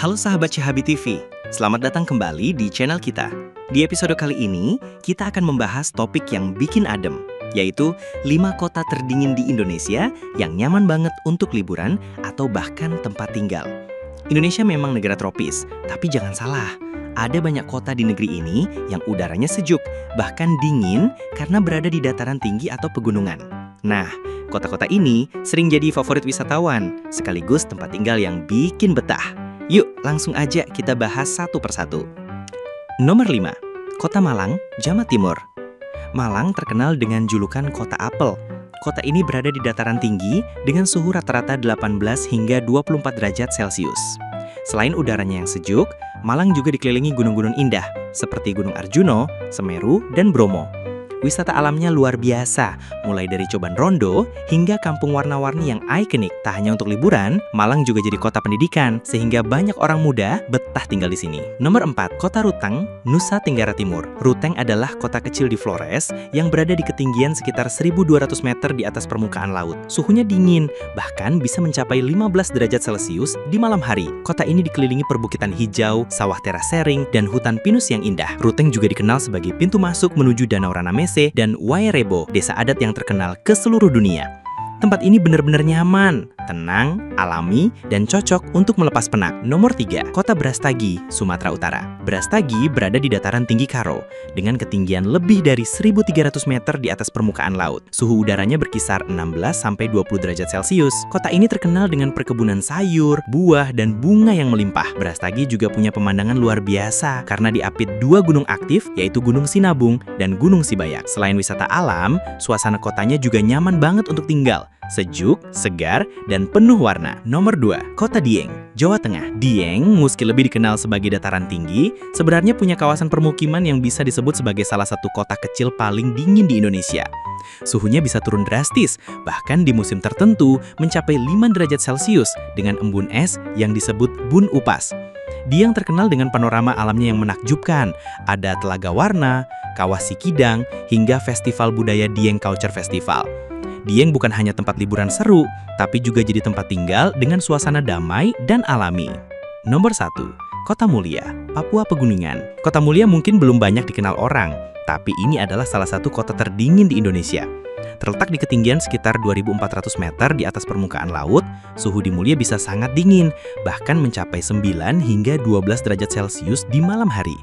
Halo sahabat Cihabi TV, selamat datang kembali di channel kita. Di episode kali ini, kita akan membahas topik yang bikin adem, yaitu 5 kota terdingin di Indonesia yang nyaman banget untuk liburan atau bahkan tempat tinggal. Indonesia memang negara tropis, tapi jangan salah, ada banyak kota di negeri ini yang udaranya sejuk, bahkan dingin karena berada di dataran tinggi atau pegunungan. Nah, kota-kota ini sering jadi favorit wisatawan, sekaligus tempat tinggal yang bikin betah. Yuk, langsung aja kita bahas satu persatu. Nomor 5, Kota Malang, Jawa Timur. Malang terkenal dengan julukan Kota Apel. Kota ini berada di dataran tinggi dengan suhu rata-rata 18 hingga 24 derajat Celcius. Selain udaranya yang sejuk, Malang juga dikelilingi gunung-gunung indah seperti Gunung Arjuno, Semeru, dan Bromo. Wisata alamnya luar biasa, mulai dari Coban Rondo hingga kampung warna-warni yang ikonik. Tak hanya untuk liburan, Malang juga jadi kota pendidikan, sehingga banyak orang muda betah tinggal di sini. Nomor 4, Kota Ruteng, Nusa Tenggara Timur. Ruteng adalah kota kecil di Flores yang berada di ketinggian sekitar 1.200 meter di atas permukaan laut. Suhunya dingin, bahkan bisa mencapai 15 derajat Celcius di malam hari. Kota ini dikelilingi perbukitan hijau, sawah terasering, dan hutan pinus yang indah. Ruteng juga dikenal sebagai pintu masuk menuju Danau Ranamese dan Wairebo, desa adat yang terkenal ke seluruh dunia. Tempat ini benar-benar nyaman, tenang, alami, dan cocok untuk melepas penat. Nomor 3, Kota Brastagi, Sumatera Utara. Brastagi berada di dataran tinggi Karo, dengan ketinggian lebih dari 1.300 meter di atas permukaan laut. Suhu udaranya berkisar 16-20 derajat Celcius. Kota ini terkenal dengan perkebunan sayur, buah, dan bunga yang melimpah. Brastagi juga punya pemandangan luar biasa, karena diapit 2 gunung aktif, yaitu Gunung Sinabung dan Gunung Sibayak. Selain wisata alam, suasana kotanya juga nyaman banget untuk tinggal. Sejuk, segar, dan penuh warna. Nomor 2, Kota Dieng, Jawa Tengah. Dieng, meski lebih dikenal sebagai dataran tinggi, sebenarnya punya kawasan permukiman yang bisa disebut sebagai salah satu kota kecil paling dingin di Indonesia. Suhunya bisa turun drastis, bahkan di musim tertentu mencapai 5 derajat Celcius dengan embun es yang disebut Bun Upas. Dieng terkenal dengan panorama alamnya yang menakjubkan. Ada Telaga Warna, Kawah Sikidang, hingga festival budaya Dieng Culture Festival. Dieng bukan hanya tempat liburan seru, tapi juga jadi tempat tinggal dengan suasana damai dan alami. Nomor 1, Kota Mulia, Papua Pegunungan. Kota Mulia mungkin belum banyak dikenal orang, tapi ini adalah salah satu kota terdingin di Indonesia. Terletak di ketinggian sekitar 2.400 meter di atas permukaan laut, suhu di Mulia bisa sangat dingin, bahkan mencapai 9 hingga 12 derajat Celcius di malam hari.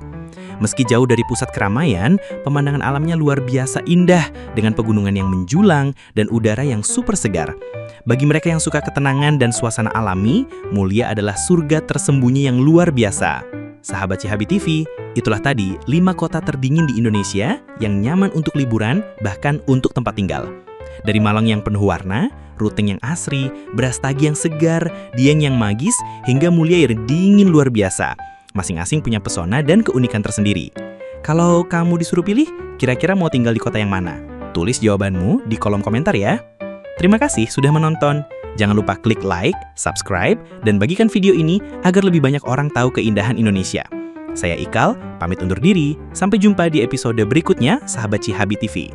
Meski jauh dari pusat keramaian, pemandangan alamnya luar biasa indah dengan pegunungan yang menjulang dan udara yang super segar. Bagi mereka yang suka ketenangan dan suasana alami, Mulia adalah surga tersembunyi yang luar biasa. Sahabat Cihabi TV, itulah tadi 5 kota terdingin di Indonesia yang nyaman untuk liburan, bahkan untuk tempat tinggal. Dari Malang yang penuh warna, Ruteng yang asri, Brastagi yang segar, Dieng yang magis, hingga Mulia yang dingin luar biasa. Masing-masing punya pesona dan keunikan tersendiri. Kalau kamu disuruh pilih, kira-kira mau tinggal di kota yang mana? Tulis jawabanmu di kolom komentar ya. Terima kasih sudah menonton. Jangan lupa klik like, subscribe, dan bagikan video ini agar lebih banyak orang tahu keindahan Indonesia. Saya Ikal, pamit undur diri. Sampai jumpa di episode berikutnya, sahabat Cihabi TV.